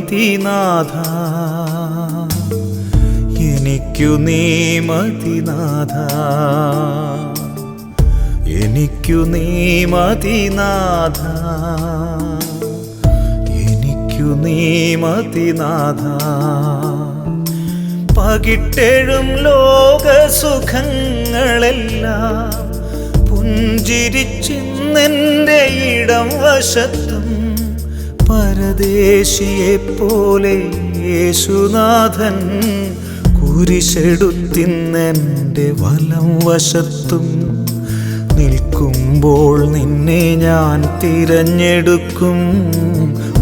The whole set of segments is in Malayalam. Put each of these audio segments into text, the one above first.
മതിനാഥ, എനിക്കു നീ മതിനാഥ, എനിക്കു നീ മതിനാഥ, എനിക്കു നീ മതിനാഥ. പകിട്ടെഴും ലോകസുഖങ്ങളെല്ലാം പുഞ്ചിരിച്ചിന്നെൻ്റെ ഇടം വശത്തും പരദേശിയെപ്പോലെ യേശുനാഥൻ കുരിശെടുത്തിന്നെൻ്റെ വലം വശത്തും നിൽക്കുമ്പോൾ നിന്നെ ഞാൻ തിരഞ്ഞെടുക്കും.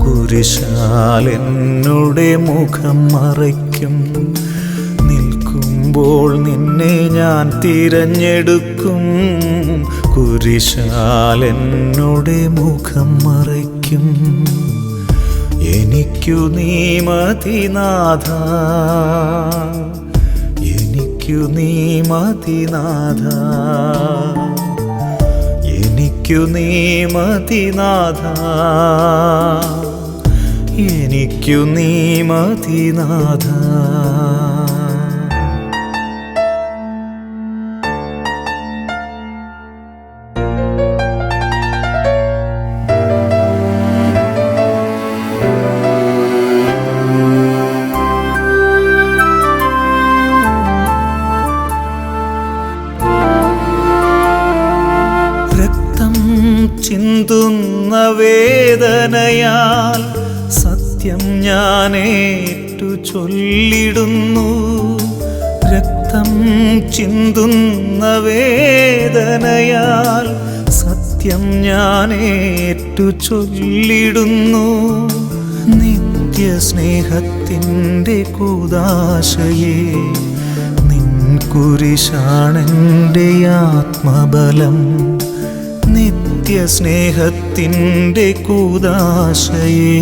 കുരിശാൽ എന്നുടെ മുഖം മറയ്ക്കും. നിൽക്കുമ്പോൾ നിന്നെ ഞാൻ തിരഞ്ഞെടുക്കും. കുരിശാൽ എന്നുടെ മുഖം മറയ്ക്കും. എനിക്കു നീ മതിനാഥ, എനിക്കു നീ മതിനാഥ, എനിക്കു നീ മതിനാഥ, എനിക്കു നീ മതിനാഥ. ചിന്തുന്ന വേദനയാൽ സത്യം ഞാനേറ്റു ചൊല്ലിടുന്നു. രക്തം ചിന്തുന്ന വേദനയാൽ സത്യം ഞാനേറ്റു ചൊല്ലിടുന്നു. നിത്യസ്നേഹത്തിൻ്റെ കൂദാശയെ നിൻ കുരിശാണെൻ്റെ ആത്മബലം. നിത്യസ്നേഹത്തിൻ്റെ കൂദാശയെ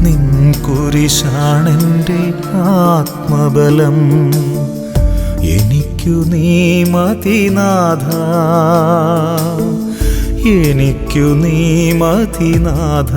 നിൻ കുരിശാണെൻ്റെ ആത്മബലം. എനിക്കു നീ മതിനാഥ, എനിക്കു നീ മതിനാഥ.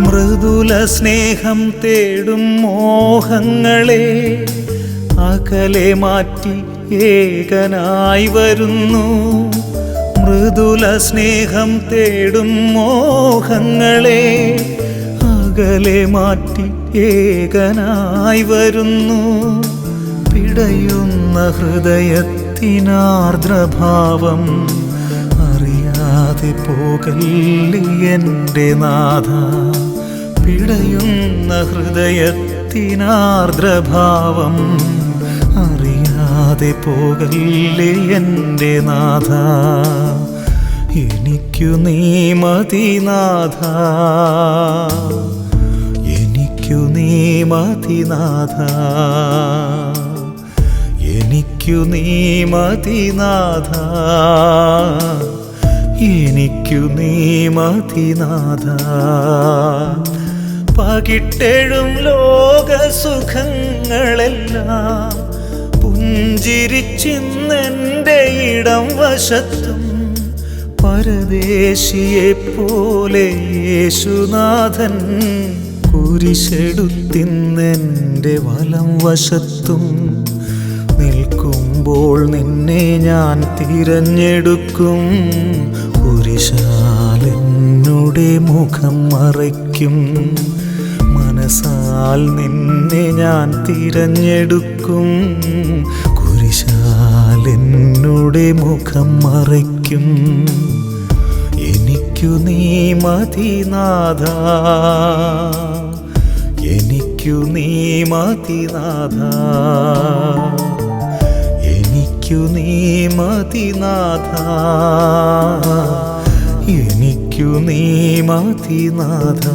മൃദുല സ്നേഹം തേടും മോഹങ്ങളെ അകലെ മാറ്റി ഏകനായി വരുന്നു. മൃദുല സ്നേഹം തേടും മോഹങ്ങളെ അകലെ മാറ്റി ഏകനായി വരുന്നു. പിടയുന്ന ഹൃദയത്തിനാർദ്രഭാവം അറിയാതെ പോകല്ലേ എൻ്റെ നാഥ. പിടയുന്ന ഹൃദയത്തിനാർദ്രഭാവം അറിയാതെ പോകല്ലേ എൻ്റെ നാഥ. എനിക്കു നീ മതിനാഥ, എനിക്കു നീ മതിനാഥ, എനിക്കു നീ മതിനാഥ, എനിക്കു നീ മതിനാഥ. പകിട്ടെഴും ലോകസുഖങ്ങളെല്ലാം പുഞ്ചിരിച്ചിന്നെൻ്റെ ഇടം വശത്തും പരദേശിയെപ്പോലെ യേശുനാഥൻ കുരിശെടുത്തിന്നെൻ്റെ വലം വശത്തും നിൽക്കുമ്പോൾ നിന്നെ ഞാൻ തിരഞ്ഞെടുക്കും. കുരിശാൽ എന്നുടെ മുഖം മറയ്ക്കും. മനസ്സാൽ നിന്നെ ഞാൻ തിരഞ്ഞെടുക്കും. കുരിശാൽ എന്നുടെ മുഖം മറയ്ക്കും. എനിക്കു നീ മതിനാഥ, എനിക്കു നീ മതിനാഥ, എനിക്കു നീ മതിനാഥ, എനിക്കു നീ മതിനാഥ.